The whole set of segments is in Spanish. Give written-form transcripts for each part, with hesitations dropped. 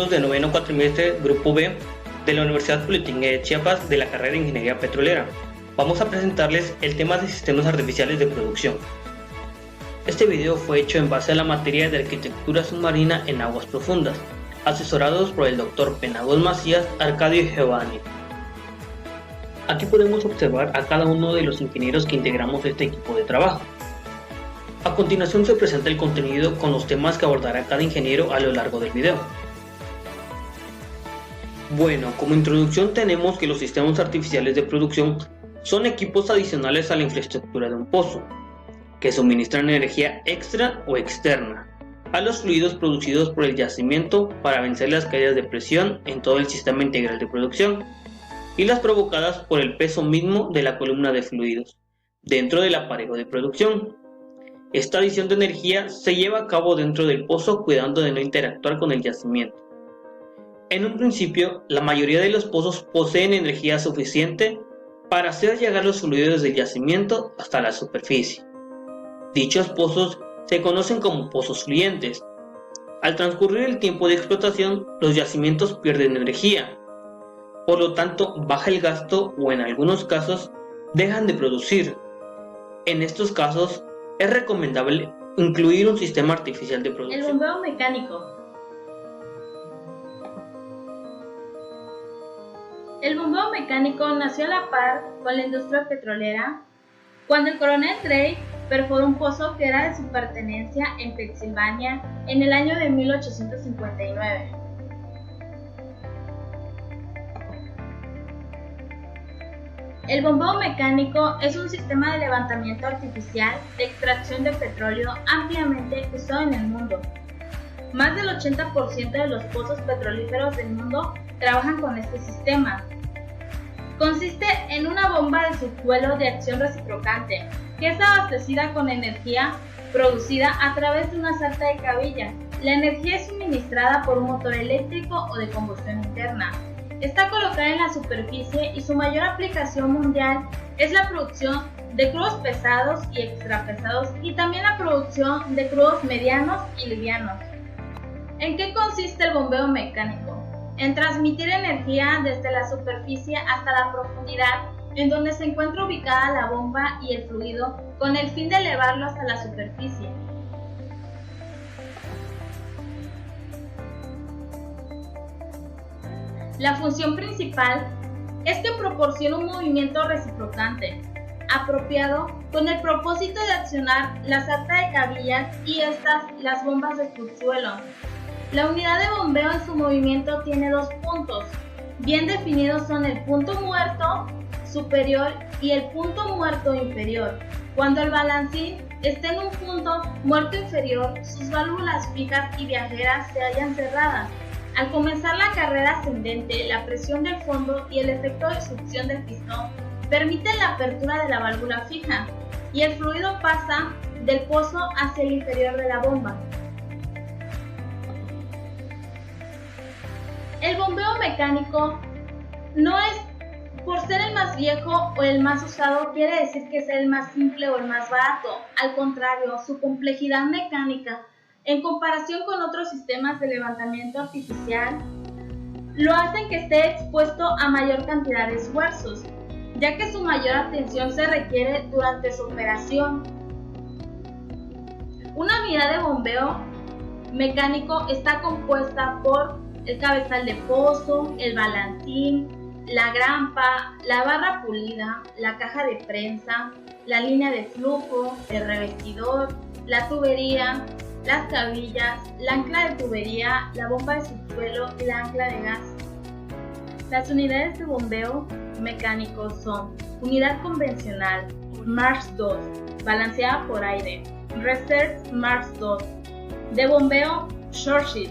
alumnos de noveno cuatrimestre Grupo B de la Universidad Politécnica de Chiapas de la carrera de Ingeniería Petrolera. Vamos a presentarles el tema de sistemas artificiales de producción. Este video fue hecho en base a la materia de arquitectura submarina en aguas profundas, asesorados por el Dr. Penagos Macías, Arcadio y Giovanni. Aquí podemos observar a cada uno de los ingenieros que integramos este equipo de trabajo. A continuación se presenta el contenido con los temas que abordará cada ingeniero a lo largo del video. Bueno, como introducción tenemos que los sistemas artificiales de producción son equipos adicionales a la infraestructura de un pozo, que suministran energía extra o externa a los fluidos producidos por el yacimiento para vencer las caídas de presión en todo el sistema integral de producción y las provocadas por el peso mismo de la columna de fluidos dentro del aparejo de producción. Esta adición de energía se lleva a cabo dentro del pozo cuidando de no interactuar con el yacimiento. En un principio, la mayoría de los pozos poseen energía suficiente para hacer llegar los fluidos del yacimiento hasta la superficie. Dichos pozos se conocen como pozos fluyentes. Al transcurrir el tiempo de explotación, los yacimientos pierden energía. Por lo tanto, baja el gasto o en algunos casos, dejan de producir. En estos casos, es recomendable incluir un sistema artificial de producción. El bombeo mecánico. El bombeo mecánico nació a la par con la industria petrolera cuando el coronel Drake perforó un pozo que era de su pertenencia en Pensilvania en el año de 1859. El bombeo mecánico es un sistema de levantamiento artificial de extracción de petróleo ampliamente usado en el mundo. Más del 80% de los pozos petrolíferos del mundo trabajan con este sistema. Consiste en una bomba de subsuelo de acción reciprocante que es abastecida con energía producida a través de una sarta de cabilla. La energía es suministrada por un motor eléctrico o de combustión interna. Está colocada en la superficie y su mayor aplicación mundial es la producción de crudos pesados y extrapesados y también la producción de crudos medianos y livianos. ¿En qué consiste el bombeo mecánico? En transmitir energía desde la superficie hasta la profundidad en donde se encuentra ubicada la bomba y el fluido con el fin de elevarlo hasta la superficie. La función principal es que proporciona un movimiento reciprocante, apropiado con el propósito de accionar la sarta de cabillas y las bombas de subsuelo. La unidad de bombeo en su movimiento tiene dos puntos. Bien definidos son el punto muerto superior y el punto muerto inferior. Cuando el balancín esté en un punto muerto inferior, sus válvulas fijas y viajeras se hallan cerradas. Al comenzar la carrera ascendente, la presión del fondo y el efecto de succión del pistón permiten la apertura de la válvula fija y el fluido pasa del pozo hacia el interior de la bomba. El bombeo mecánico no es por ser el más viejo o el más usado quiere decir que es el más simple o el más barato. Al contrario, su complejidad mecánica en comparación con otros sistemas de levantamiento artificial lo hacen que esté expuesto a mayor cantidad de esfuerzos, ya que su mayor atención se requiere durante su operación. Una unidad de bombeo mecánico está compuesta por el cabezal de pozo, el balancín, la grampa, la barra pulida, la caja de prensa, la línea de flujo, el revestidor, la tubería, las cabillas, la ancla de tubería, la bomba de subsuelo y la ancla de gas. Las unidades de bombeo mecánico son unidad convencional, Mars 2, balanceada por aire, Research Mars 2, de bombeo Short Sheet,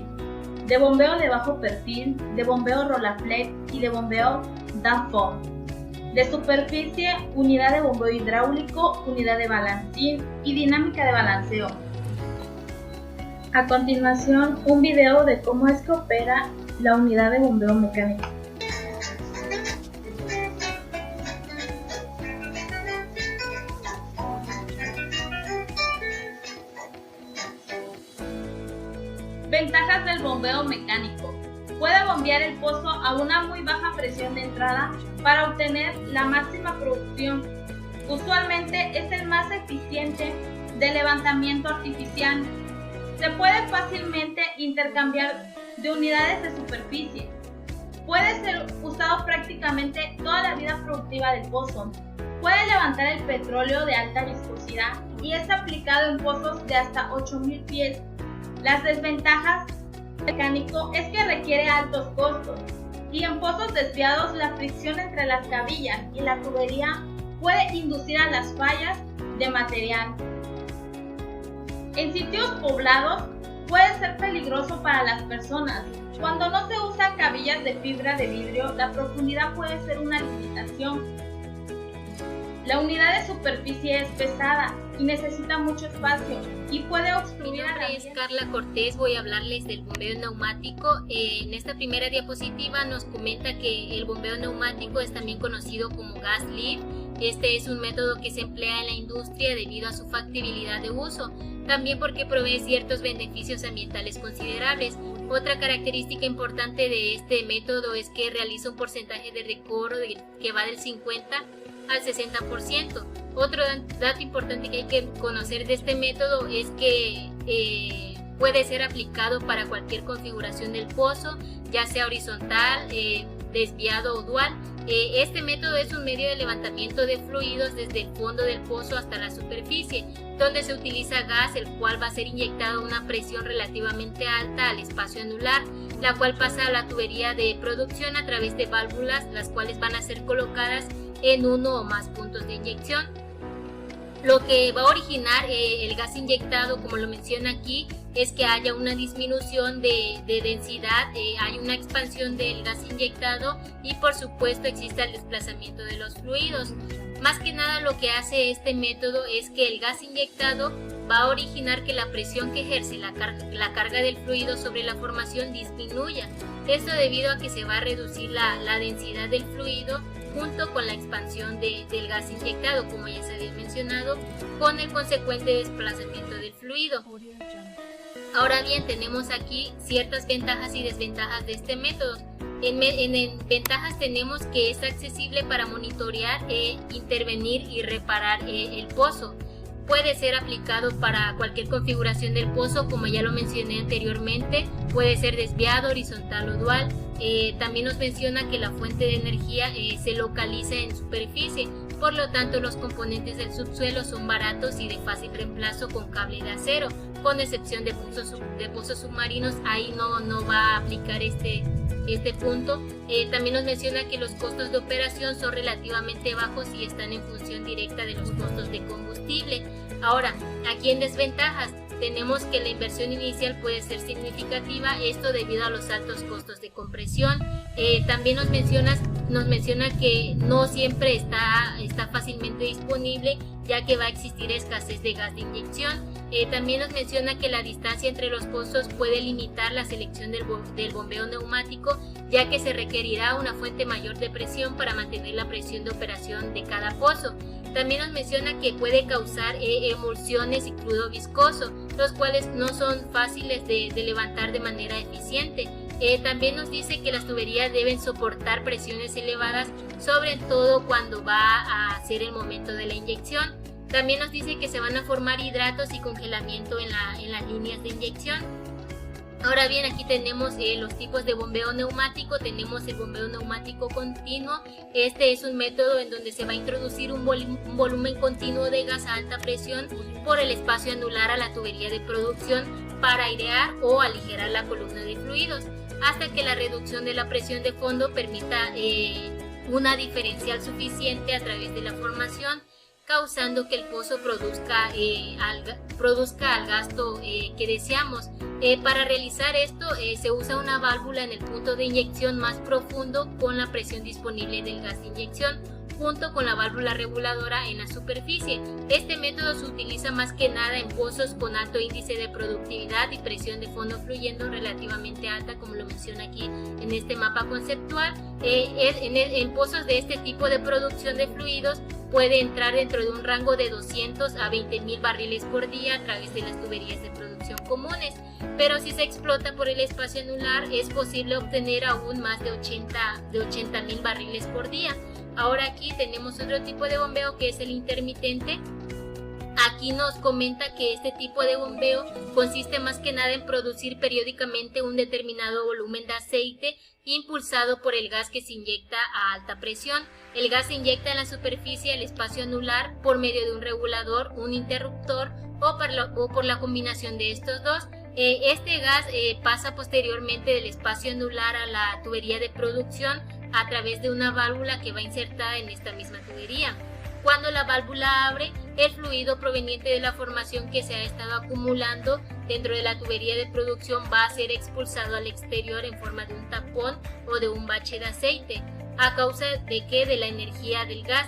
de bombeo de bajo perfil, de bombeo Rolaflex y de bombeo Danfoss. De superficie, unidad de bombeo hidráulico, unidad de balancín y dinámica de balanceo. A continuación, un video de cómo es que opera la unidad de bombeo mecánico. Ventajas del bombeo mecánico. puede bombear el pozo a una muy baja presión de entrada para obtener la máxima producción. Usualmente es el más eficiente de levantamiento artificial. Se puede fácilmente intercambiar de unidades de superficie. Puede ser usado prácticamente toda la vida productiva del pozo. Puede levantar el petróleo de alta viscosidad y es aplicado en pozos de hasta 8000 pies. Las desventajas del mecánico es que requiere altos costos y en pozos desviados la fricción entre las cabillas y la tubería puede inducir a las fallas de material. En sitios poblados puede ser peligroso para las personas. Cuando no se usan cabillas de fibra de vidrio, la profundidad puede ser una limitación. La unidad de superficie es pesada y necesita mucho espacio y puede obstruir. Mi nombre es Carla Cortés, voy a hablarles del bombeo neumático. En esta primera diapositiva nos comenta que el bombeo neumático es también conocido como gas lift. Este es un método que se emplea en la industria debido a su factibilidad de uso, también porque provee ciertos beneficios ambientales considerables. Otra característica importante de este método es que realiza un porcentaje de recobro que va del 50 al 60%. Otro dato importante que hay que conocer de este método es que puede ser aplicado para cualquier configuración del pozo, ya sea horizontal, desviado o dual. Este método es un medio de levantamiento de fluidos desde el fondo del pozo hasta la superficie, donde se utiliza gas, el cual va a ser inyectado a una presión relativamente alta al espacio anular, la cual pasa a la tubería de producción a través de válvulas, las cuales van a ser colocadas en uno o más puntos de inyección. Lo que va a originar el gas inyectado, como lo menciona aquí, es que haya una disminución de densidad, hay una expansión del gas inyectado y por supuesto existe el desplazamiento de los fluidos. Más que nada lo que hace este método es que el gas inyectado va a originar que la presión que ejerce la carga del fluido sobre la formación disminuya. Esto debido a que se va a reducir la densidad del fluido junto con la expansión del gas inyectado, como ya se había mencionado, con el consecuente desplazamiento del fluido. Ahora bien, tenemos aquí ciertas ventajas y desventajas de este método. En ventajas tenemos que es accesible para monitorear, intervenir y reparar el pozo. Puede ser aplicado para cualquier configuración del pozo, como ya lo mencioné anteriormente. Puede ser desviado, horizontal o dual. También nos menciona que la fuente de energía se localiza en superficie, por lo tanto los componentes del subsuelo son baratos y de fácil reemplazo con cable de acero, con excepción de pozos submarinos. Ahí no va a aplicar este punto. También nos menciona que los costos de operación son relativamente bajos y están en función directa de los costos de combustible. Ahora, aquí en desventajas tenemos que la inversión inicial puede ser significativa, esto debido a los altos costos de compresión. También nos menciona que no siempre está fácilmente disponible, ya que va a existir escasez de gas de inyección. También nos menciona que la distancia entre los pozos puede limitar la selección del bombeo neumático, ya que se requerirá una fuente mayor de presión para mantener la presión de operación de cada pozo. También nos menciona que puede causar emulsiones y crudo viscoso, los cuales no son fáciles de levantar de manera eficiente. También nos dice que las tuberías deben soportar presiones elevadas, sobre todo cuando va a ser el momento de la inyección. También nos dice que se van a formar hidratos y congelamiento en las líneas de inyección. Ahora bien, aquí tenemos los tipos de bombeo neumático. Tenemos el bombeo neumático continuo. Este es un método en donde se va a introducir un volumen continuo de gas a alta presión por el espacio anular a la tubería de producción para airear o aligerar la columna de fluidos, hasta que la reducción de la presión de fondo permita una diferencial suficiente a través de la formación, causando que el pozo produzca al gasto que deseamos. Para realizar esto se usa una válvula en el punto de inyección más profundo con la presión disponible del gas de inyección, junto con la válvula reguladora en la superficie. Este método se utiliza más que nada en pozos con alto índice de productividad y presión de fondo fluyendo relativamente alta, como lo menciona aquí en este mapa conceptual. En pozos de este tipo de producción de fluidos puede entrar dentro de un rango de 200 a 20.000 barriles por día a través de las tuberías de producción. producción comunes, pero si se explota por el espacio anular es posible obtener aún más de 80.000 barriles por día. Ahora aquí tenemos otro tipo de bombeo que es el intermitente. Aquí nos comenta que este tipo de bombeo consiste más que nada en producir periódicamente un determinado volumen de aceite impulsado por el gas que se inyecta a alta presión. El gas se inyecta en la superficie del espacio anular por medio de un regulador, un interruptor o por la combinación de estos dos. Este gas pasa posteriormente del espacio anular a la tubería de producción a través de una válvula que va insertada en esta misma tubería. Cuando la válvula abre, el fluido proveniente de la formación que se ha estado acumulando dentro de la tubería de producción va a ser expulsado al exterior en forma de un tapón o de un bache de aceite. ¿A causa de qué? De la energía del gas.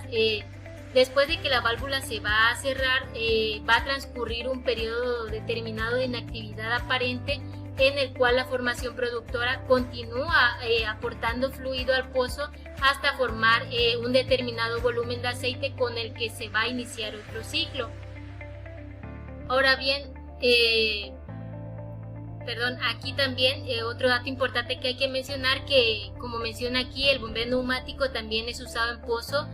Después de que la válvula se va a cerrar, va a transcurrir un periodo determinado de inactividad aparente en el cual la formación productora continúa aportando fluido al pozo hasta formar un determinado volumen de aceite con el que se va a iniciar otro ciclo. Ahora bien, aquí también otro dato importante que hay que mencionar, que como menciona aquí, el bombeo neumático también es usado en pozo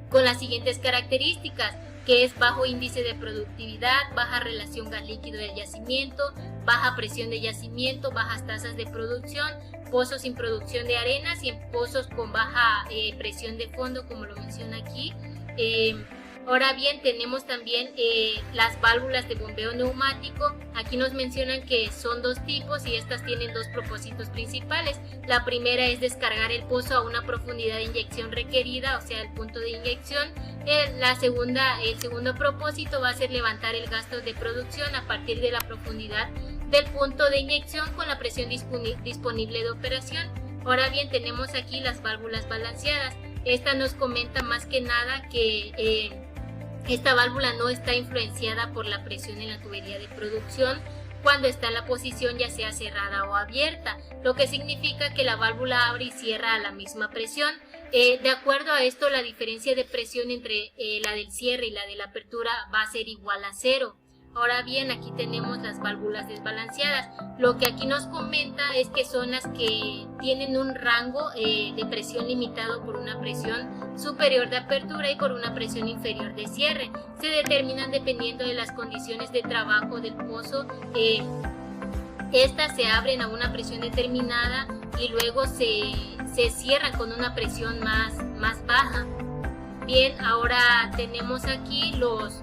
con las siguientes características, que es bajo índice de productividad, baja relación gas líquido del yacimiento, baja presión de yacimiento, bajas tasas de producción, pozos sin producción de arenas y en pozos con baja presión de fondo, como lo menciona aquí. Ahora bien, tenemos también las válvulas de bombeo neumático. Aquí nos mencionan que son dos tipos y estas tienen dos propósitos principales. La primera es descargar el pozo a una profundidad de inyección requerida, o sea, el punto de inyección. El segundo propósito va a ser levantar el gasto de producción a partir de la profundidad del punto de inyección con la presión disponible de operación. Ahora bien, tenemos aquí las válvulas balanceadas. Esta nos comenta más que nada que esta válvula no está influenciada por la presión en la tubería de producción cuando está en la posición ya sea cerrada o abierta, lo que significa que la válvula abre y cierra a la misma presión. De acuerdo a esto, la diferencia de presión entre la del cierre y la de la apertura va a ser igual a 0. Ahora bien, aquí tenemos las válvulas desbalanceadas. Lo que aquí nos comenta es que son las que tienen un rango de presión limitado por una presión superior de apertura y por una presión inferior de cierre. Se determinan dependiendo de las condiciones de trabajo del pozo. Estas se abren a una presión determinada y luego se cierran con una presión más baja. Bien, ahora tenemos aquí los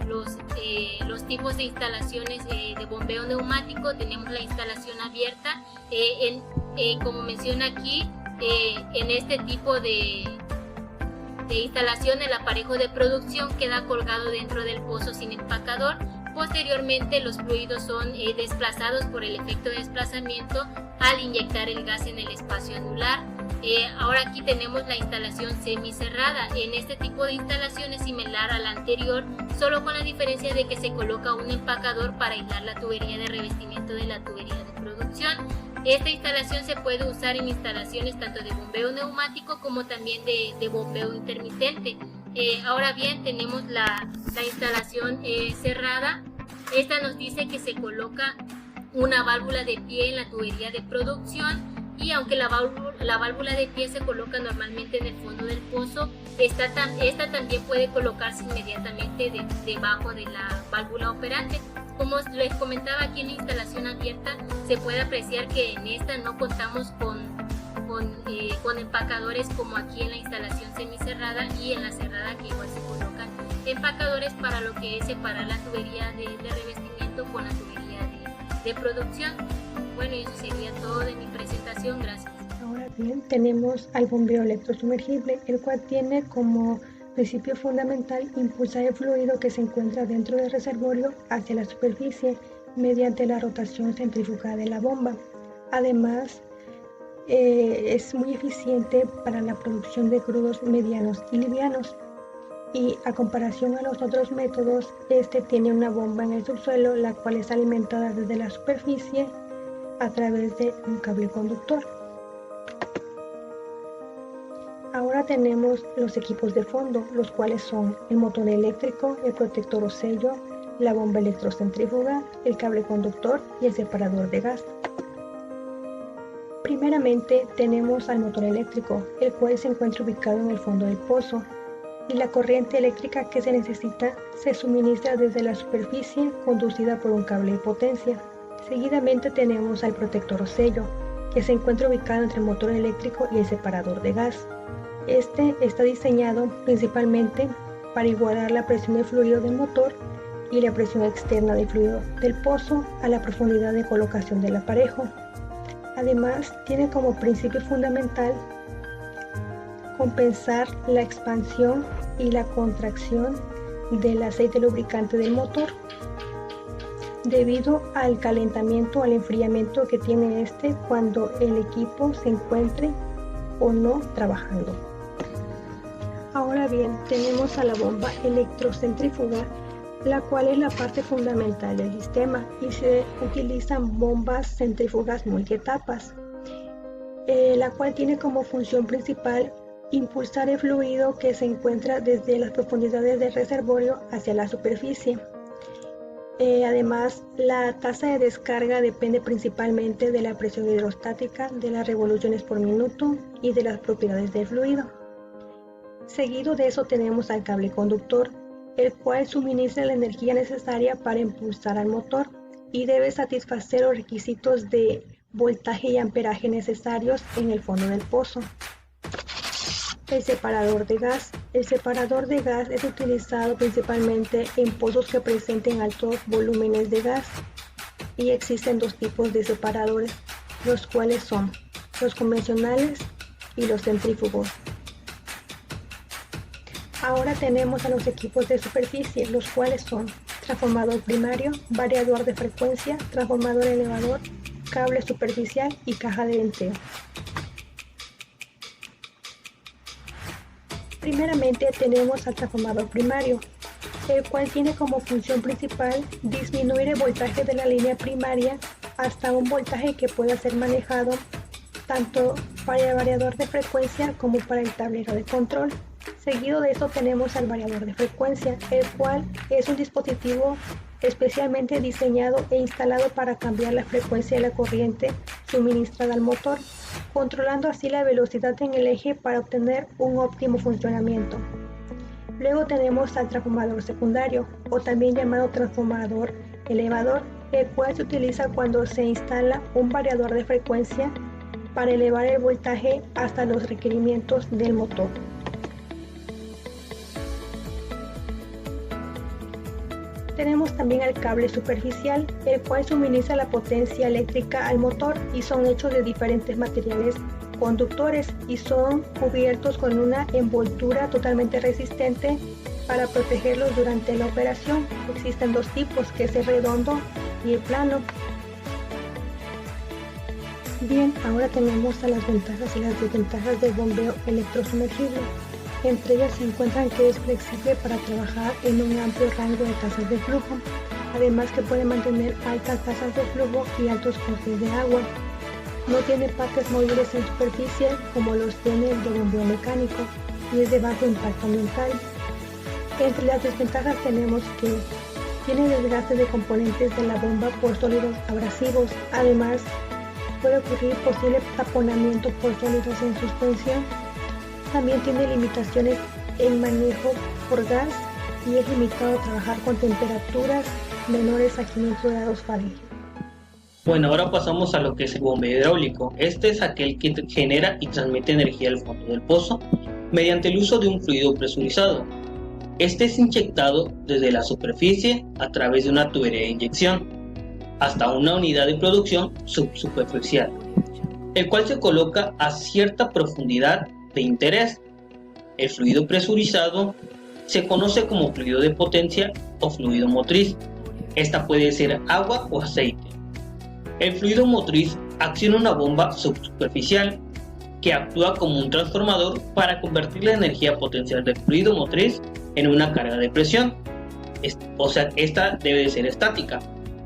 tipos de instalaciones de bombeo neumático. Tenemos la instalación abierta. Como menciona aquí, en este tipo de instalación el aparejo de producción queda colgado dentro del pozo sin empacador. Posteriormente los fluidos son desplazados por el efecto de desplazamiento al inyectar el gas en el espacio anular. Ahora aquí tenemos la instalación semicerrada. En este tipo de instalación es similar a la anterior, solo con la diferencia de que se coloca un empacador para aislar la tubería de revestimiento de la tubería de producción. Esta instalación se puede usar en instalaciones tanto de bombeo neumático como también de bombeo intermitente. Ahora bien, tenemos la instalación cerrada. Esta nos dice que se coloca una válvula de pie en la tubería de producción, y aunque la válvula de pie se coloca normalmente en el fondo del pozo, esta también puede colocarse inmediatamente debajo de la válvula operante. Como les comentaba, aquí en la instalación abierta se puede apreciar que en esta no contamos con empacadores como aquí en la instalación semicerrada, y en la cerrada que igual se colocan empacadores para lo que es separar la tubería de revestimiento con la tubería de producción. Bueno, y eso sería todo de mi presentación. Gracias. Ahora bien, tenemos al bombeo electrosumergible, el cual tiene como principio fundamental impulsar el fluido que se encuentra dentro del reservorio hacia la superficie mediante la rotación centrífuga de la bomba. Además, es muy eficiente para la producción de crudos medianos y livianos, y a comparación a los otros métodos, este tiene una bomba en el subsuelo, la cual es alimentada desde la superficie a través de un cable conductor. Ahora tenemos los equipos de fondo, los cuales son el motor eléctrico, el protector o sello, la bomba electrocentrífuga, el cable conductor y el separador de gas. Primeramente tenemos al motor eléctrico, el cual se encuentra ubicado en el fondo del pozo, y la corriente eléctrica que se necesita se suministra desde la superficie conducida por un cable de potencia. Seguidamente tenemos al protector o sello, que se encuentra ubicado entre el motor eléctrico y el separador de gas. Este está diseñado principalmente para igualar la presión de fluido del motor y la presión externa del fluido del pozo a la profundidad de colocación del aparejo. Además, tiene como principio fundamental compensar la expansión y la contracción del aceite lubricante del motor debido al calentamiento o al enfriamiento que tiene este cuando el equipo se encuentre o no trabajando. Ahora bien, tenemos a la bomba electrocentrífuga, la cual es la parte fundamental del sistema, y se utilizan bombas centrífugas multietapas, la cual tiene como función principal impulsar el fluido que se encuentra desde las profundidades del reservorio hacia la superficie. Además, la tasa de descarga depende principalmente de la presión hidrostática, de las revoluciones por minuto y de las propiedades del fluido. Seguido de eso tenemos al cable conductor, el cual suministra la energía necesaria para impulsar al motor y debe satisfacer los requisitos de voltaje y amperaje necesarios en el fondo del pozo. El separador de gas. El separador de gas es utilizado principalmente en pozos que presenten altos volúmenes de gas, y existen dos tipos de separadores, los cuales son los convencionales y los centrífugos. Ahora tenemos a los equipos de superficie, los cuales son transformador primario, variador de frecuencia, transformador elevador, cable superficial y caja de venteo. Primeramente tenemos al transformador primario, el cual tiene como función principal disminuir el voltaje de la línea primaria hasta un voltaje que pueda ser manejado tanto para el variador de frecuencia como para el tablero de control. Seguido de eso tenemos al variador de frecuencia, el cual es un dispositivo especialmente diseñado e instalado para cambiar la frecuencia de la corriente suministrada al motor, controlando así la velocidad en el eje para obtener un óptimo funcionamiento. Luego tenemos al transformador secundario, o también llamado transformador elevador, el cual se utiliza cuando se instala un variador de frecuencia para elevar el voltaje hasta los requerimientos del motor. Tenemos también al cable superficial, el cual suministra la potencia eléctrica al motor y son hechos de diferentes materiales conductores y son cubiertos con una envoltura totalmente resistente para protegerlos durante la operación. Existen dos tipos, que es el redondo y el plano. Bien, ahora tenemos a las ventajas y las desventajas del bombeo electrosumergible. Entre ellas se encuentran que es flexible para trabajar en un amplio rango de tasas de flujo, además que puede mantener altas tasas de flujo y altos costes de agua. No tiene partes móviles en superficie como los tiene el de bombeo mecánico y es de bajo impacto ambiental. Entre las desventajas tenemos que tiene desgaste de componentes de la bomba por sólidos abrasivos, además puede ocurrir posible taponamiento por sólidos en suspensión. También tiene limitaciones en manejo por gas y es limitado a trabajar con temperaturas menores a 500 grados Fahrenheit. Bueno, ahora pasamos a lo que es el bombeo hidráulico. Este es aquel que genera y transmite energía al fondo del pozo mediante el uso de un fluido presurizado. Este es inyectado desde la superficie a través de una tubería de inyección hasta una unidad de producción subsuperficial, el cual se coloca a cierta profundidad de interés. El fluido presurizado se conoce como fluido de potencia o fluido motriz. Esta puede ser agua o aceite. El fluido motriz acciona una bomba subsuperficial que actúa como un transformador para convertir la energía potencial del fluido motriz en una carga de presión, o sea, esta debe de ser estática,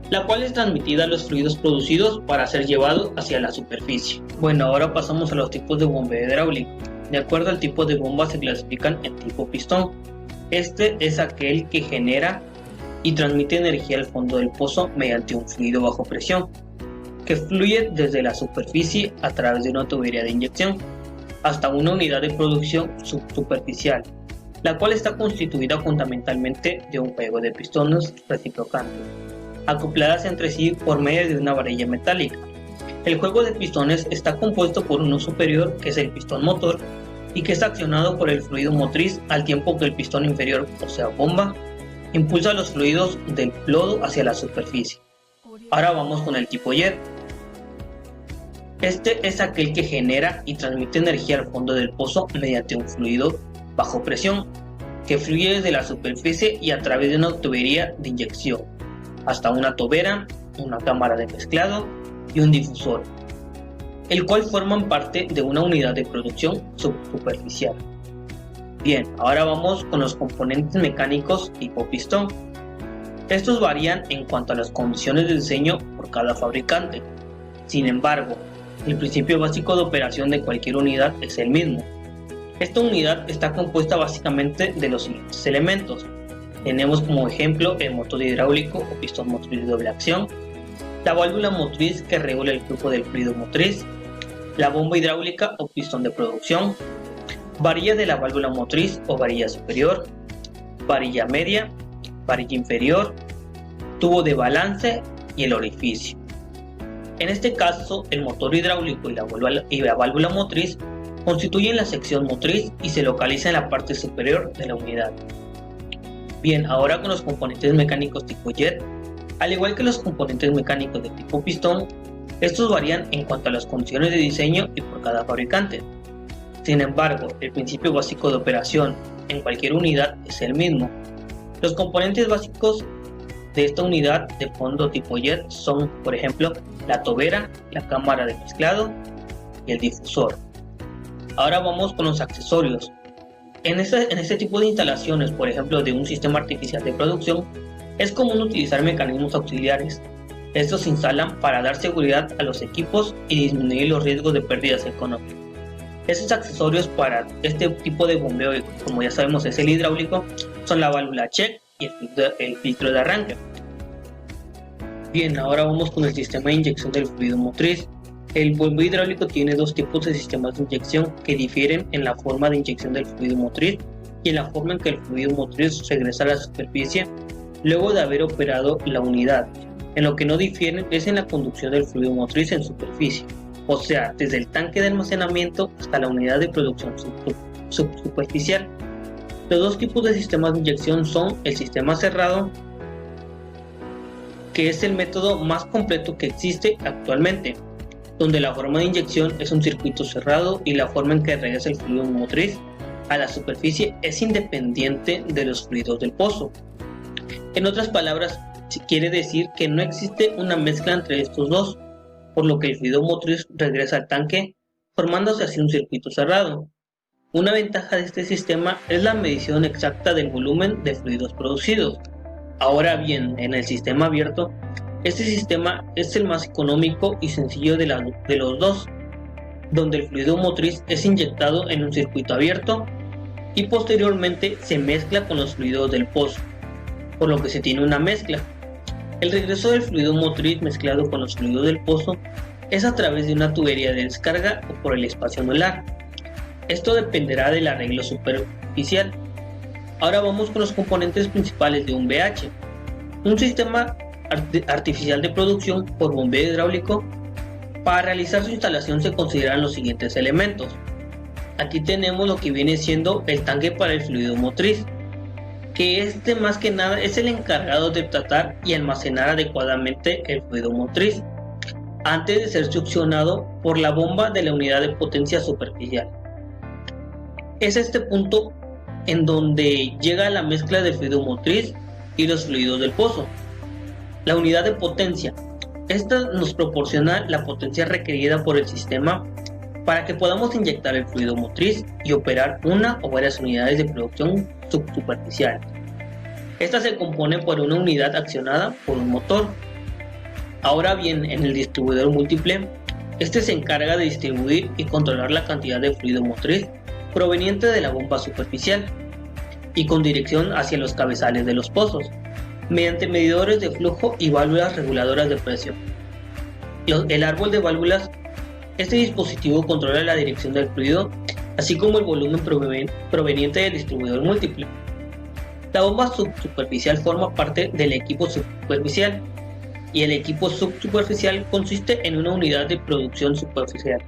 la cual es transmitida a los fluidos producidos para ser llevado hacia la superficie. Bueno, ahora pasamos a los tipos de bombeo hidráulico. De acuerdo al tipo de bomba se clasifican en tipo pistón. Este es aquel que genera y transmite energía al fondo del pozo mediante un fluido bajo presión, que fluye desde la superficie a través de una tubería de inyección hasta una unidad de producción subsuperficial, la cual está constituida fundamentalmente de un juego de pistones reciprocantes, acopladas entre sí por medio de una varilla metálica. El juego de pistones está compuesto por uno superior, que es el pistón motor, y que es accionado por el fluido motriz, al tiempo que el pistón inferior, o sea bomba, impulsa los fluidos del lodo hacia la superficie. Ahora vamos con el tipo jet. Este es aquel que genera y transmite energía al fondo del pozo mediante un fluido bajo presión, que fluye desde la superficie y a través de una tubería de inyección, hasta una tobera, una cámara de mezclado y un difusor, el cual forman parte de una unidad de producción subsuperficial. Bien, ahora vamos con los componentes mecánicos tipo pistón. Estos varían en cuanto a las condiciones de diseño por cada fabricante. Sin embargo, el principio básico de operación de cualquier unidad es el mismo. Esta unidad está compuesta básicamente de los siguientes elementos. Tenemos como ejemplo el motor hidráulico o pistón motriz de doble acción, la válvula motriz que regula el flujo del fluido motriz, la bomba hidráulica o pistón de producción, varilla de la válvula motriz o varilla superior, varilla media, varilla inferior, tubo de balance y el orificio. En este caso, el motor hidráulico y la válvula motriz constituyen la sección motriz y se localiza en la parte superior de la unidad. Bien, ahora con los componentes mecánicos tipo jet. Al igual que los componentes mecánicos de tipo pistón, estos varían en cuanto a las condiciones de diseño y por cada fabricante. Sin embargo, el principio básico de operación en cualquier unidad es el mismo. Los componentes básicos de esta unidad de fondo tipo jet son, por ejemplo, la tobera, la cámara de mezclado y el difusor. Ahora vamos con los accesorios. En este tipo de instalaciones, por ejemplo, de un sistema artificial de producción, es común utilizar mecanismos auxiliares. Estos se instalan para dar seguridad a los equipos y disminuir los riesgos de pérdidas económicas. Estos accesorios para este tipo de bombeo, como ya sabemos es el hidráulico, son la válvula check y el filtro de arranque. Bien, ahora vamos con el sistema de inyección del fluido motriz. El bombeo hidráulico tiene dos tipos de sistemas de inyección que difieren en la forma de inyección del fluido motriz y en la forma en que el fluido motriz regresa a la superficie luego de haber operado la unidad. En lo que no difieren es en la conducción del fluido motriz en superficie, o sea, desde el tanque de almacenamiento hasta la unidad de producción subsuperficial. Los dos tipos de sistemas de inyección son el sistema cerrado, que es el método más completo que existe actualmente, donde la forma de inyección es un circuito cerrado y la forma en que regresa el fluido motriz a la superficie es independiente de los fluidos del pozo. En otras palabras, quiere decir que no existe una mezcla entre estos dos, por lo que el fluido motriz regresa al tanque, formándose así un circuito cerrado. Una ventaja de este sistema es la medición exacta del volumen de fluidos producidos. Ahora bien, en el sistema abierto, este sistema es el más económico y sencillo de los dos, donde el fluido motriz es inyectado en un circuito abierto y posteriormente se mezcla con los fluidos del pozo, por lo que se tiene una mezcla. El regreso del fluido motriz mezclado con los fluidos del pozo es a través de una tubería de descarga o por el espacio anular. Esto dependerá del arreglo superficial. Ahora vamos con los componentes principales de un BH. Un sistema artificial de producción por bombeo hidráulico. Para realizar su instalación se consideran los siguientes elementos. Aquí tenemos lo que viene siendo el tanque para el fluido motriz, que más que nada es el encargado de tratar y almacenar adecuadamente el fluido motriz antes de ser succionado por la bomba de la unidad de potencia superficial. Es este punto en donde llega la mezcla del fluido motriz y los fluidos del pozo. La unidad de potencia. Esta nos proporciona la potencia requerida por el sistema para que podamos inyectar el fluido motriz y operar una o varias unidades de producción subsuperficial. Esta se compone por una unidad accionada por un motor. Ahora bien, en el distribuidor múltiple, este se encarga de distribuir y controlar la cantidad de fluido motriz proveniente de la bomba superficial y con dirección hacia los cabezales de los pozos. mediante medidores de flujo y válvulas reguladoras de presión. El árbol de válvulas. Este dispositivo controla la dirección del fluido, así como el volumen proveniente del distribuidor múltiple. La bomba subsuperficial forma parte del equipo subsuperficial, y el equipo subsuperficial consiste en una unidad de producción superficial,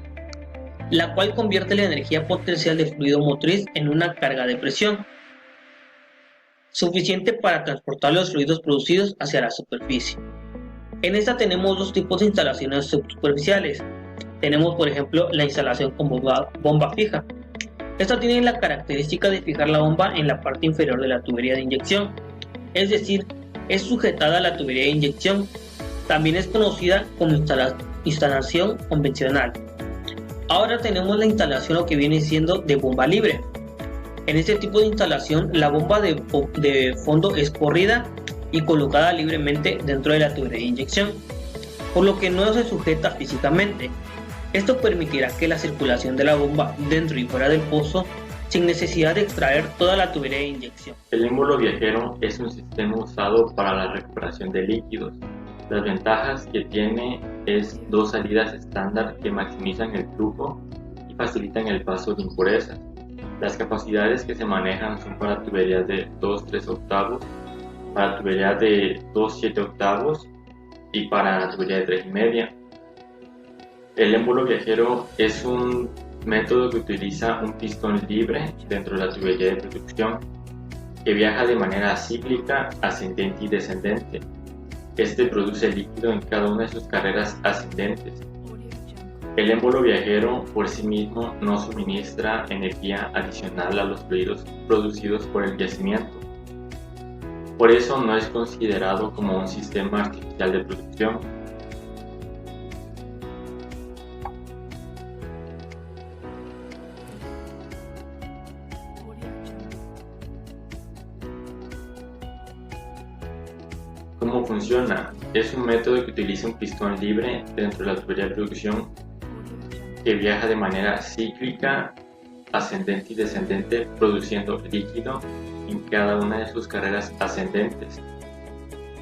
la cual convierte la energía potencial del fluido motriz en una carga de presión, suficiente para transportar los fluidos producidos hacia la superficie. En esta tenemos dos tipos de instalaciones subsuperficiales. Tenemos, por ejemplo, la instalación con bomba fija. Esta tiene la característica de fijar la bomba en la parte inferior de la tubería de inyección, es decir, es sujetada a la tubería de inyección. También es conocida como instalación convencional. Ahora tenemos la instalación, lo que viene siendo de bomba libre. En este tipo de instalación, la bomba de fondo es corrida y colocada libremente dentro de la tubería de inyección, por lo que no se sujeta físicamente. Esto permitirá que la circulación de la bomba dentro y fuera del pozo sin necesidad de extraer toda la tubería de inyección. El émbolo viajero es un sistema usado para la recuperación de líquidos. Las ventajas que tiene es dos salidas estándar que maximizan el flujo y facilitan el paso de impurezas. Las capacidades que se manejan son para tuberías de 2-3 octavos, para tuberías de 2-7 octavos y para tuberías de 3,5. El émbolo viajero es un método que utiliza un pistón libre dentro de la tubería de producción que viaja de manera cíclica, ascendente y descendente. Este produce líquido en cada una de sus carreras ascendentes. El émbolo viajero por sí mismo no suministra energía adicional a los fluidos producidos por el yacimiento. Por eso no es considerado como un sistema artificial de producción. ¿Cómo funciona? Es un método que utiliza un pistón libre dentro de la tubería de producción que viaja de manera cíclica, ascendente y descendente, produciendo líquido en cada una de sus carreras ascendentes.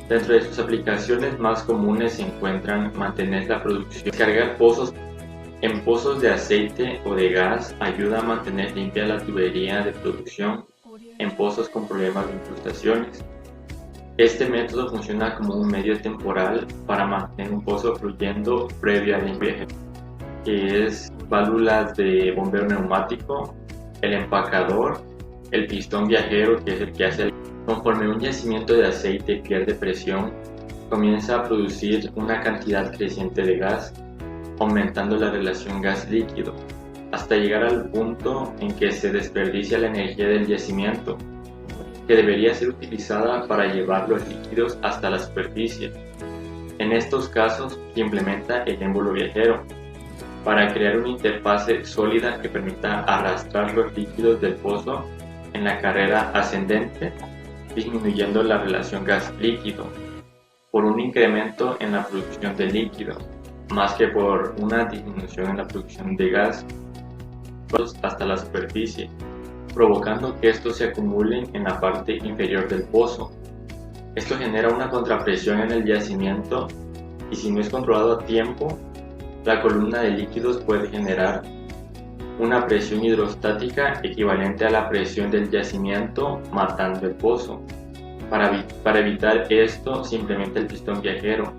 Dentro de sus aplicaciones más comunes se encuentran mantener la producción, descargar pozos en pozos de aceite o de gas, ayuda a mantener limpia la tubería de producción en pozos con problemas de incrustaciones. Este método funciona como un medio temporal para mantener un pozo fluyendo previo al limpieza, que es válvulas de bombeo neumático, el empacador, el pistón viajero, que es el que hace. Conforme un yacimiento de aceite pierde presión, comienza a producir una cantidad creciente de gas, aumentando la relación gas-líquido, hasta llegar al punto en que se desperdicia la energía del yacimiento, que debería ser utilizada para llevar los líquidos hasta la superficie. En estos casos se implementa el émbolo viajero para crear una interfase sólida que permita arrastrar los líquidos del pozo en la carrera ascendente, disminuyendo la relación gas-líquido por un incremento en la producción de líquido, más que por una disminución en la producción de gas hasta la superficie, provocando que estos se acumulen en la parte inferior del pozo. Esto genera una contrapresión en el yacimiento y si no es controlado a tiempo, la columna de líquidos puede generar una presión hidrostática equivalente a la presión del yacimiento, matando el pozo. Para evitar esto, se implementa el pistón viajero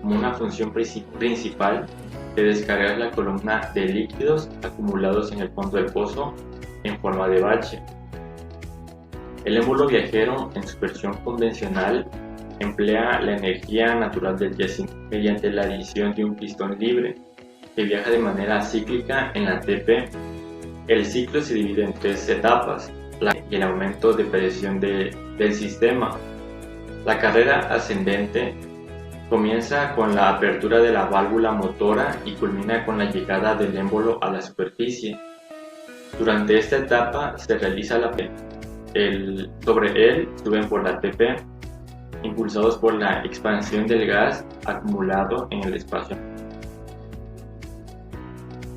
como una función principal de descargar la columna de líquidos acumulados en el fondo del pozo en forma de bache. El émbolo viajero, en su versión convencional, emplea la energía natural del yacimiento mediante la adición de un pistón libre que viaja de manera cíclica en la TP. El ciclo se divide en 3 etapas: y el aumento de presión del sistema. La carrera ascendente comienza con la apertura de la válvula motora y culmina con la llegada del émbolo a la superficie. Durante esta etapa se realiza sobre él suben por la TP, impulsados por la expansión del gas acumulado en el espacio.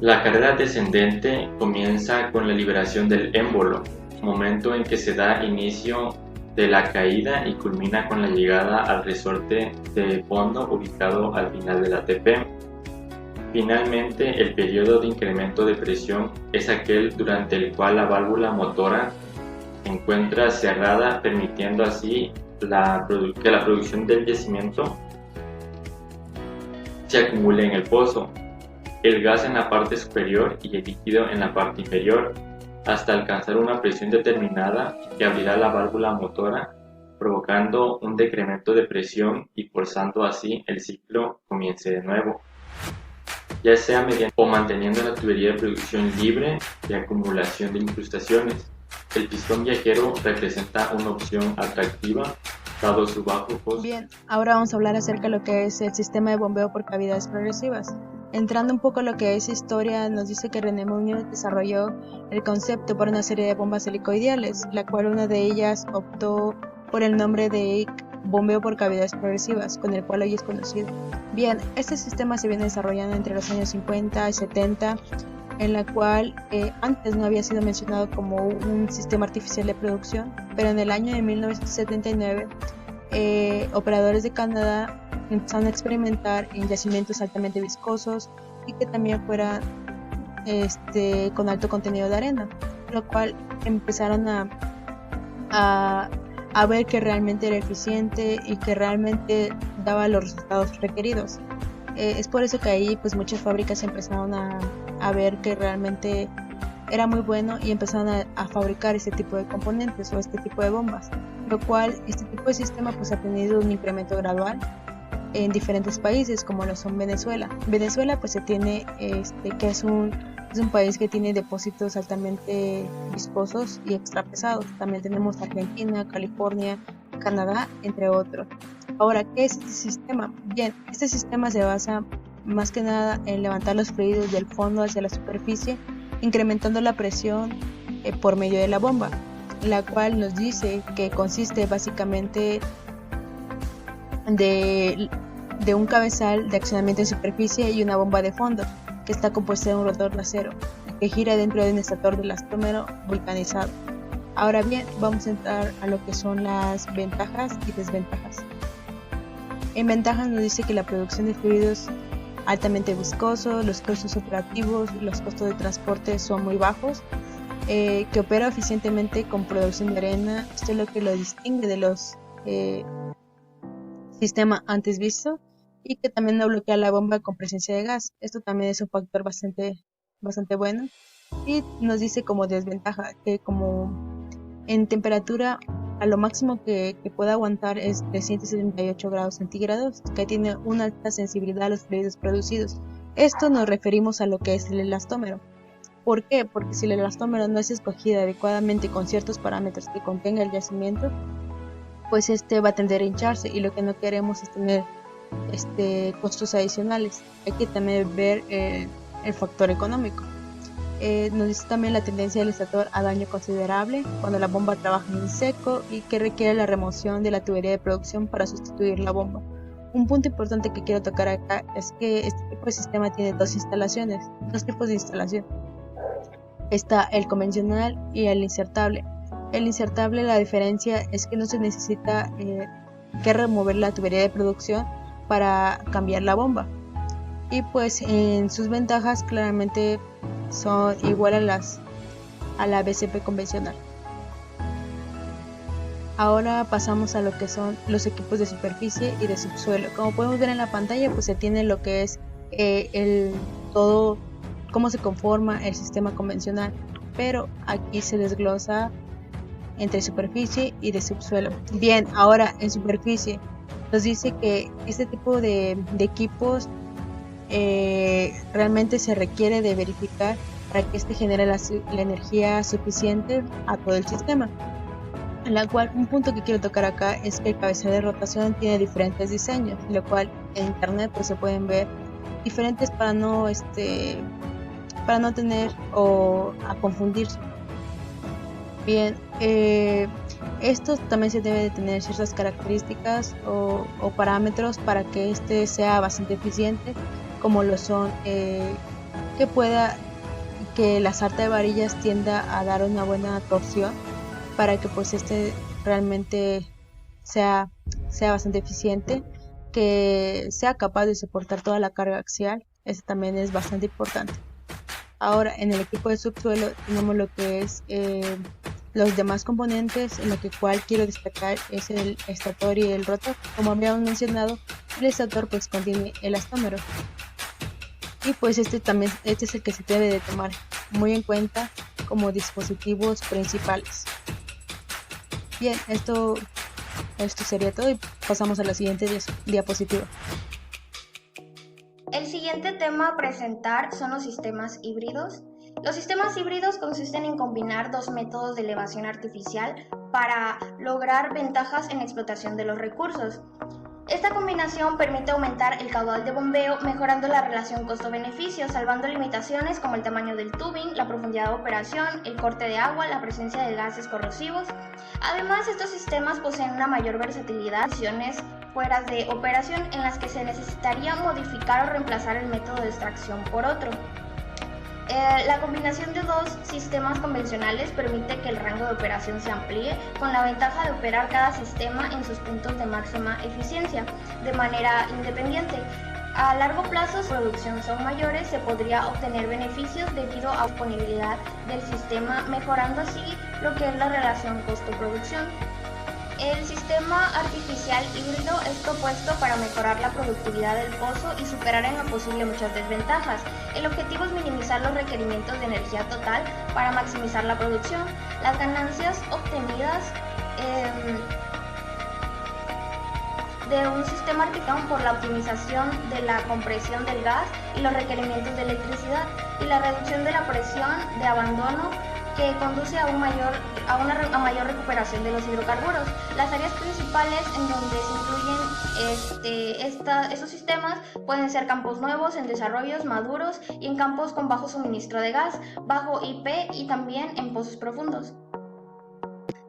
La carrera descendente comienza con la liberación del émbolo, momento en que se da inicio de la caída y culmina con la llegada al resorte de fondo ubicado al final de la TP. Finalmente, el periodo de incremento de presión es aquel durante el cual la válvula motora se encuentra cerrada, permitiendo así que la producción del yacimiento se acumule en el pozo, el gas en la parte superior y el líquido en la parte inferior, hasta alcanzar una presión determinada que abrirá la válvula motora, provocando un decremento de presión y forzando así el ciclo comience de nuevo, ya sea mediante o manteniendo la tubería de producción libre de acumulación de incrustaciones. El pistón viajero representa una opción atractiva dado su bajo costo. Bien, ahora vamos a hablar acerca de lo que es el sistema de bombeo por cavidades progresivas. Entrando un poco a lo que es historia, nos dice que René Munier desarrolló el concepto para una serie de bombas helicoidales, la cual una de ellas optó por el nombre de bombeo por cavidades progresivas, con el cual hoy es conocido. Bien, este sistema se viene desarrollando entre los años 50 y 70, en la cual antes no había sido mencionado como un sistema artificial de producción, pero en el año de 1979 operadores de Canadá empezaron a experimentar en yacimientos altamente viscosos y que también fueran con alto contenido de arena, lo cual empezaron a ver que realmente era eficiente y que realmente daba los resultados requeridos. Es por eso que ahí pues muchas fábricas empezaron a ver que realmente era muy bueno y empezaron a fabricar este tipo de componentes o este tipo de bombas, lo cual este tipo de sistema pues ha tenido un incremento gradual en diferentes países como lo son Venezuela. Venezuela pues se tiene que es un país que tiene depósitos altamente viscosos y extra pesados. También tenemos Argentina, California, Canadá, entre otros. Ahora, ¿qué es este sistema? Bien, este sistema se basa más que nada en levantar los fluidos del fondo hacia la superficie, incrementando la presión por medio de la bomba, la cual nos dice que consiste básicamente de un cabezal de accionamiento en superficie y una bomba de fondo que está compuesta de un rotor de acero que gira dentro de un estator de elastómero vulcanizado. Ahora bien, vamos a entrar a lo que son las ventajas y desventajas. En ventajas nos dice que la producción de fluidos altamente viscosos, los costos operativos, los costos de transporte son muy bajos, que opera eficientemente con producción de arena. Esto es lo que lo distingue de los sistemas antes vistos, y que también no bloquea la bomba con presencia de gas. Esto también es un factor bastante bueno. Y nos dice como desventaja que como en temperatura a lo máximo que puede aguantar es de 178 grados centígrados, que tiene una alta sensibilidad a los fluidos producidos. Esto nos referimos a lo que es el elastómero. ¿Por qué? Porque si el elastómero no es escogido adecuadamente con ciertos parámetros que contenga el yacimiento, pues va a tender a hincharse, y lo que no queremos es tener costos adicionales. Hay que también ver el factor económico. Nos dice también la tendencia del estator a daño considerable cuando la bomba trabaja en seco y que requiere la remoción de la tubería de producción para sustituir la bomba. Un punto importante que quiero tocar acá es que este tipo de sistema tiene dos tipos de instalación. Está el convencional y el insertable. El insertable, la diferencia es que no se necesita que remover la tubería de producción para cambiar la bomba, y pues en sus ventajas claramente son iguales a la BCP convencional. Ahora pasamos a lo que son los equipos de superficie y de subsuelo. Como podemos ver en la pantalla, pues se tiene lo que es todo cómo se conforma el sistema convencional, pero aquí se desglosa entre superficie y de subsuelo. Bien, ahora en superficie nos dice que este tipo de equipos realmente se requiere de verificar para que genere la energía suficiente a todo el sistema. En la cual, un punto que quiero tocar acá es que el cabezal de rotación tiene diferentes diseños, lo cual en internet pues se pueden ver diferentes para no tener o a confundirse. Bien, esto también se debe de tener ciertas características o parámetros para que sea bastante eficiente, como lo son que la sarta de varillas tienda a dar una buena torsión para que pues realmente sea bastante eficiente, que sea capaz de soportar toda la carga axial. Eso también es bastante importante. Ahora, en el equipo de subsuelo tenemos lo que es los demás componentes, en lo que cual quiero destacar es el estator y el rotor. Como habíamos mencionado, el estator pues contiene el elastómero. Y pues este es el que se debe de tomar muy en cuenta como dispositivos principales. Bien, esto sería todo y pasamos a la siguiente diapositiva. El siguiente tema a presentar son los sistemas híbridos. Los sistemas híbridos consisten en combinar dos métodos de elevación artificial para lograr ventajas en explotación de los recursos. Esta combinación permite aumentar el caudal de bombeo, mejorando la relación costo-beneficio, salvando limitaciones como el tamaño del tubing, la profundidad de operación, el corte de agua, la presencia de gases corrosivos. Además, estos sistemas poseen una mayor versatilidad, opciones fuera de operación en las que se necesitaría modificar o reemplazar el método de extracción por otro. La combinación de dos sistemas convencionales permite que el rango de operación se amplíe, con la ventaja de operar cada sistema en sus puntos de máxima eficiencia, de manera independiente. A largo plazo, si la producción son mayores, se podría obtener beneficios debido a la disponibilidad del sistema, mejorando así lo que es la relación costo-producción. El sistema artificial híbrido es propuesto para mejorar la productividad del pozo y superar en lo posible muchas desventajas. El objetivo es minimizar los requerimientos de energía total para maximizar la producción. Las ganancias obtenidas de un sistema artificial por la optimización de la compresión del gas y los requerimientos de electricidad y la reducción de la presión de abandono que conduce a mayor recuperación de los hidrocarburos. Las áreas principales en donde se incluyen esos sistemas pueden ser campos nuevos, en desarrollos maduros y en campos con bajo suministro de gas, bajo IP y también en pozos profundos.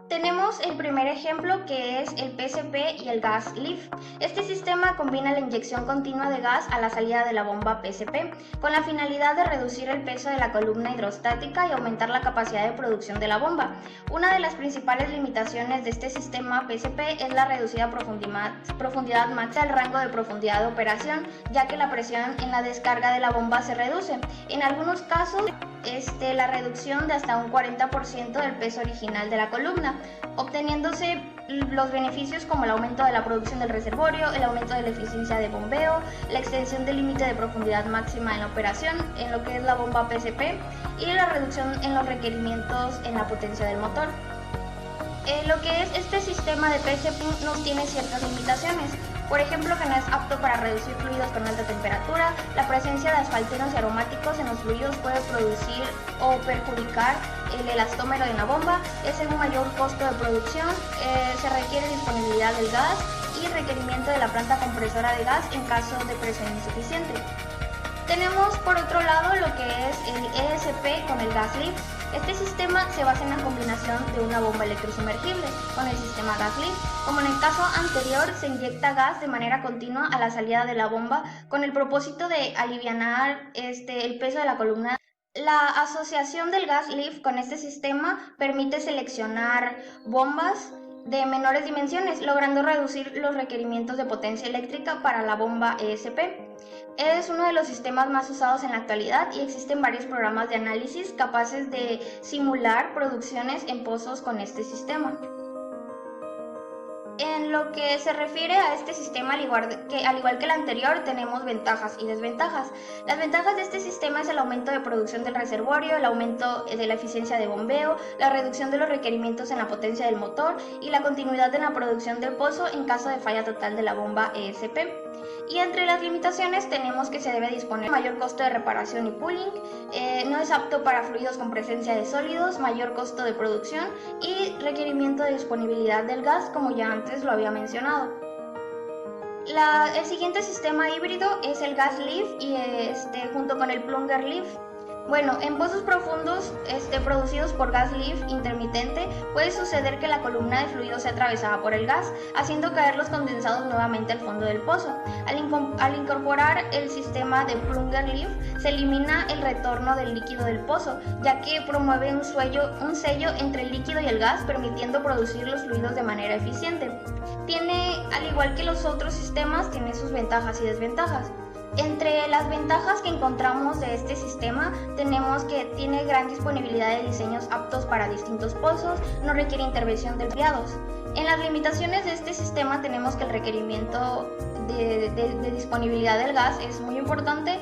Tenemos el primer ejemplo, que es el PSP y el gas lift. Este sistema combina la inyección continua de gas a la salida de la bomba PSP con la finalidad de reducir el peso de la columna hidrostática y aumentar la capacidad de producción de la bomba. Una de las principales limitaciones de este sistema PSP es la reducida profundidad máxima del rango de profundidad de operación, ya que la presión en la descarga de la bomba se reduce. En algunos casos, la reducción de hasta un 40% del peso original de la columna, obteniéndose los beneficios como el aumento de la producción del reservorio, el aumento de la eficiencia de bombeo, la extensión del límite de profundidad máxima en la operación, en lo que es la bomba PSP, y la reducción en los requerimientos en la potencia del motor. Lo que es este sistema de PSP nos tiene ciertas limitaciones. Por ejemplo, que no es apto para reducir fluidos con alta temperatura, la presencia de asfaltenos y aromáticos en los fluidos puede producir o perjudicar el elastómero de la bomba, es un mayor costo de producción, se requiere disponibilidad del gas y requerimiento de la planta compresora de gas en caso de presión insuficiente. Tenemos por otro lado lo que es el ESP con el gas lift. Este sistema se basa en la combinación de una bomba electrosumergible con el sistema gas lift. Como en el caso anterior, se inyecta gas de manera continua a la salida de la bomba con el propósito de alivianar el peso de la columna. La asociación del gas lift con este sistema permite seleccionar bombas de menores dimensiones, logrando reducir los requerimientos de potencia eléctrica para la bomba ESP. Es uno de los sistemas más usados en la actualidad y existen varios programas de análisis capaces de simular producciones en pozos con este sistema. En lo que se refiere a este sistema, al igual que el anterior, tenemos ventajas y desventajas. Las ventajas de este sistema es el aumento de producción del reservorio, el aumento de la eficiencia de bombeo, la reducción de los requerimientos en la potencia del motor y la continuidad en la producción del pozo en caso de falla total de la bomba ESP. Y entre las limitaciones tenemos que se debe disponer de mayor costo de reparación y pooling, no es apto para fluidos con presencia de sólidos, mayor costo de producción y requerimiento de disponibilidad del gas, como ya antes lo había mencionado. El siguiente sistema híbrido es el gas lift y junto con el plunger lift. Bueno, en pozos profundos producidos por gas lift intermitente puede suceder que la columna de fluido sea atravesada por el gas, haciendo caer los condensados nuevamente al fondo del pozo. Al incorporar el sistema de plunger lift, se elimina el retorno del líquido del pozo, ya que promueve un sello entre el líquido y el gas, permitiendo producir los fluidos de manera eficiente. Al igual que los otros sistemas, tiene sus ventajas y desventajas. Entre las ventajas que encontramos de este sistema tenemos que tiene gran disponibilidad de diseños aptos para distintos pozos, no requiere intervención de empleados. En las limitaciones de este sistema tenemos que el requerimiento de disponibilidad del gas es muy importante,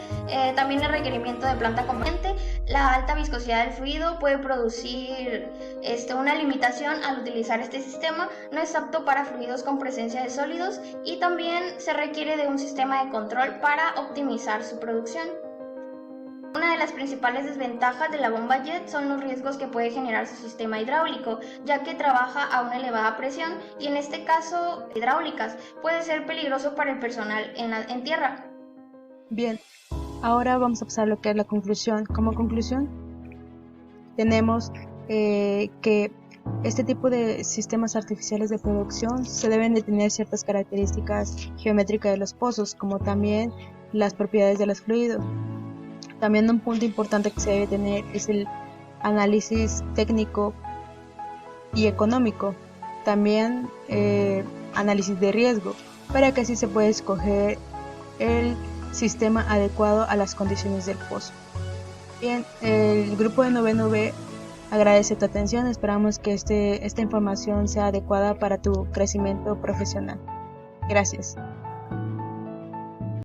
también el requerimiento de planta componente, la alta viscosidad del fluido puede producir una limitación al utilizar este sistema, no es apto para fluidos con presencia de sólidos y también se requiere de un sistema de control para optimizar su producción. Una de las principales desventajas de la bomba jet son los riesgos que puede generar su sistema hidráulico, ya que trabaja a una elevada presión y en este caso hidráulicas, puede ser peligroso para el personal en tierra. Bien, ahora vamos a pasar a lo que es la conclusión. Como conclusión, tenemos que este tipo de sistemas artificiales de producción se deben de tener ciertas características geométricas de los pozos, como también las propiedades de los fluidos. También un punto importante que se debe tener es el análisis técnico y económico, también análisis de riesgo, para que así se pueda escoger el sistema adecuado a las condiciones del pozo. Bien, el grupo de noveno B agradece tu atención, esperamos que esta información sea adecuada para tu crecimiento profesional. Gracias.